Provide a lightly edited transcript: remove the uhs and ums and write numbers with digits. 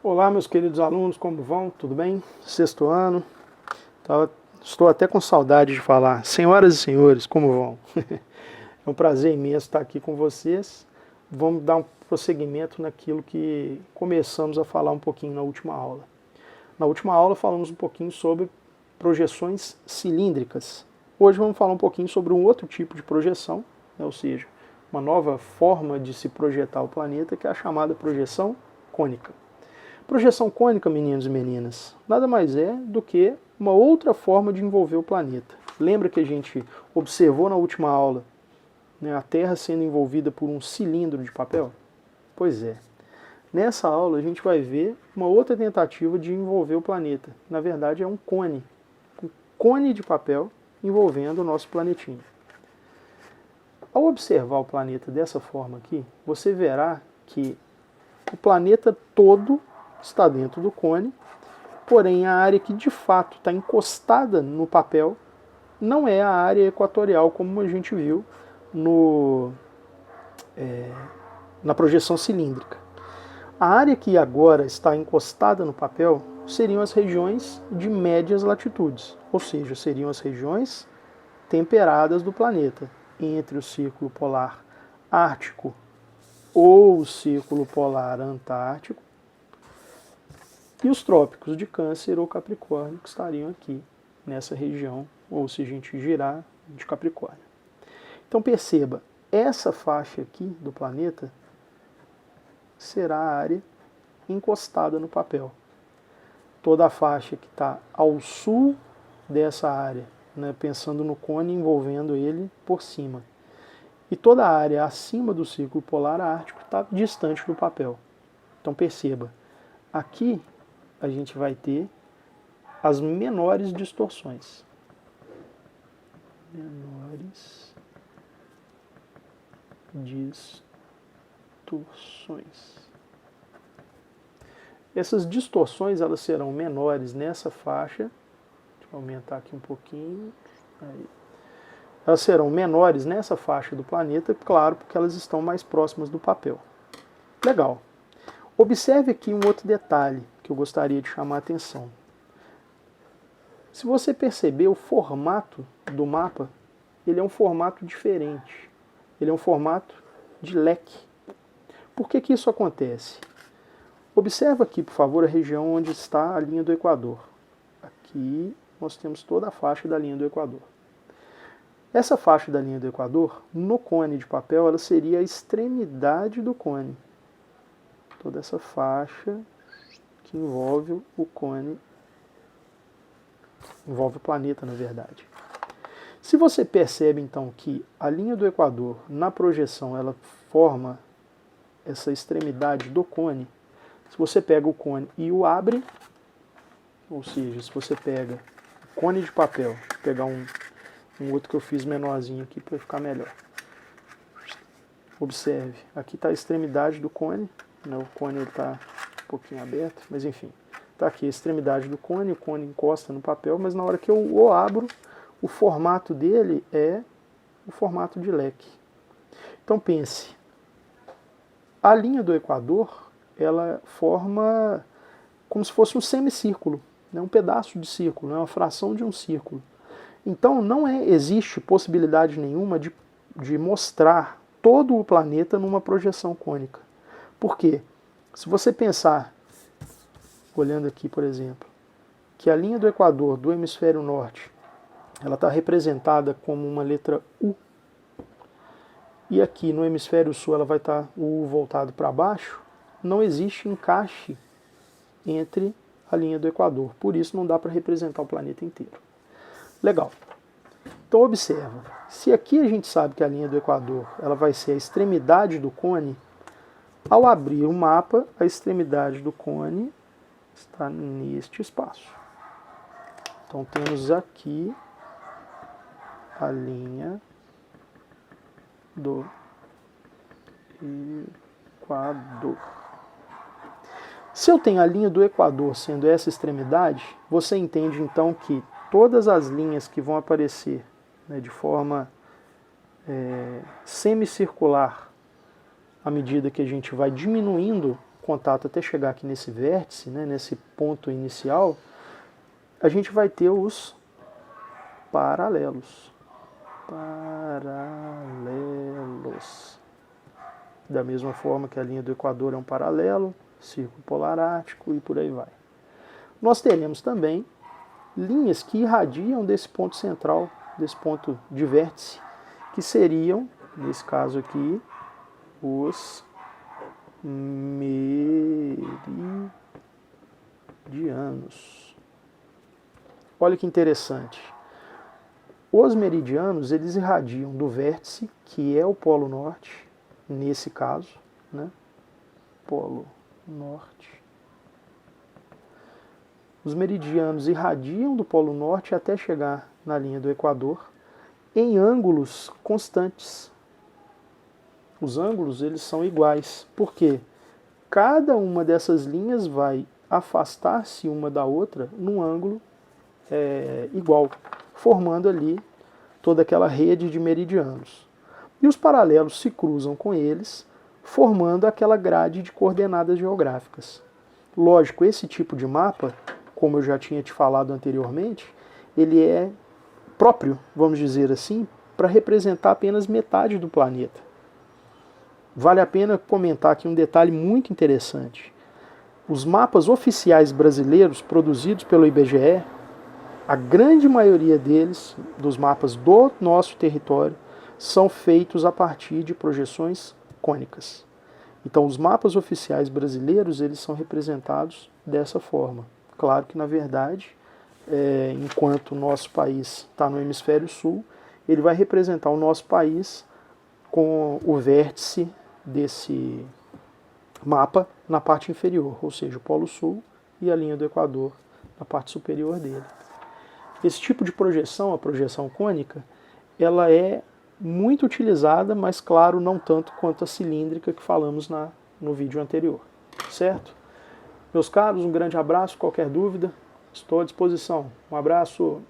Olá, meus queridos alunos, como vão? Tudo bem? Sexto ano. Estou até com saudade de falar. Senhoras e senhores, como vão? É um prazer imenso estar aqui com vocês. Vamos dar um prosseguimento naquilo que começamos a falar um pouquinho na última aula. Na última aula falamos um pouquinho sobre projeções cilíndricas. Hoje vamos falar um pouquinho sobre um outro tipo de projeção, ou seja, uma nova forma de se projetar o planeta, que é a chamada projeção cônica. Projeção cônica, meninos e meninas, nada mais é do que uma outra forma de envolver o planeta. Lembra que a gente observou na última aula, né, a Terra sendo envolvida por um cilindro de papel? Pois é. Nessa aula a gente vai ver uma outra tentativa de envolver o planeta. Na verdade é um cone de papel envolvendo o nosso planetinho. Ao observar o planeta dessa forma aqui, você verá que o planeta todo está dentro do cone, porém a área que de fato está encostada no papel não é a área equatorial como a gente viu na projeção cilíndrica. A área que agora está encostada no papel seriam as regiões de médias latitudes, ou seja, seriam as regiões temperadas do planeta, entre o círculo polar ártico ou o círculo polar antártico, e os trópicos de Câncer ou Capricórnio, que estariam aqui nessa região, ou se a gente girar, de Capricórnio. Então perceba, essa faixa aqui do planeta será a área encostada no papel. Toda a faixa que está ao sul dessa área, né, pensando no cone envolvendo ele por cima. E toda a área acima do círculo polar ártico está distante do papel. Então perceba, aqui a gente vai ter as menores distorções. Menores distorções. Essas distorções elas serão menores nessa faixa. Deixa eu aumentar aqui um pouquinho. Aí. Elas serão menores nessa faixa do planeta, claro, porque elas estão mais próximas do papel. Legal. Observe aqui um outro detalhe que eu gostaria de chamar a atenção. Se você perceber o formato do mapa, ele é um formato diferente. Ele é um formato de leque. Por que que isso acontece? Observa aqui, por favor, a região onde está a linha do Equador. Aqui nós temos toda a faixa da linha do Equador. Essa faixa da linha do Equador, no cone de papel, ela seria a extremidade do cone. Toda essa faixa que envolve o cone, envolve o planeta, na verdade. Se você percebe, então, que a linha do Equador, na projeção, ela forma essa extremidade do cone, se você pega o cone e o abre, ou seja, se você pega o cone de papel, vou pegar um outro que eu fiz menorzinho aqui para ficar melhor. Observe, aqui está a extremidade do cone, né? O cone está um pouquinho aberto, mas enfim. Está aqui a extremidade do cone, o cone encosta no papel, mas na hora que eu o abro, o formato dele é o formato de leque. Então pense, a linha do Equador, ela forma como se fosse um semicírculo, né? Um pedaço de círculo, né? Uma fração de um círculo. Então não existe possibilidade nenhuma de mostrar todo o planeta numa projeção cônica. Por quê? Se você pensar, olhando aqui, por exemplo, que a linha do Equador do hemisfério norte, ela está representada como uma letra U, e aqui no hemisfério sul ela vai estar o U voltado para baixo, não existe encaixe entre a linha do Equador. Por isso não dá para representar o planeta inteiro. Legal. Então observa, se aqui a gente sabe que a linha do Equador ela vai ser a extremidade do cone, ao abrir o mapa, a extremidade do cone está neste espaço. Então temos aqui a linha do Equador. Se eu tenho a linha do Equador sendo essa extremidade, você entende então que todas as linhas que vão aparecer, né, de forma semicircular, à medida que a gente vai diminuindo contato até chegar aqui nesse vértice, né, nesse ponto inicial, a gente vai ter os paralelos. Paralelos. Da mesma forma que a linha do Equador é um paralelo, círculo polar ártico e por aí vai. Nós teremos também linhas que irradiam desse ponto central, desse ponto de vértice, que seriam, nesse caso aqui, os meridianos. Olha que interessante. Os meridianos, eles irradiam do vértice, que é o Polo Norte, nesse caso, né? Polo Norte. Os meridianos irradiam do Polo Norte até chegar na linha do Equador em ângulos constantes. Os ângulos, eles são iguais, porque cada uma dessas linhas vai afastar-se uma da outra num ângulo igual, formando ali toda aquela rede de meridianos. E os paralelos se cruzam com eles, formando aquela grade de coordenadas geográficas. Lógico, esse tipo de mapa, como eu já tinha te falado anteriormente, ele é próprio, vamos dizer assim, para representar apenas metade do planeta. Vale a pena comentar aqui um detalhe muito interessante. Os mapas oficiais brasileiros produzidos pelo IBGE, a grande maioria deles, dos mapas do nosso território, são feitos a partir de projeções cônicas. Então, os mapas oficiais brasileiros, eles são representados dessa forma. Claro que, na verdade, enquanto o nosso país está no hemisfério sul, ele vai representar o nosso país com o vértice desse mapa na parte inferior, ou seja, o Polo Sul e a linha do Equador na parte superior dele. Esse tipo de projeção, a projeção cônica, ela é muito utilizada, mas claro, não tanto quanto a cilíndrica que falamos no vídeo anterior, certo? Meus caros, um grande abraço, qualquer dúvida, estou à disposição. Um abraço.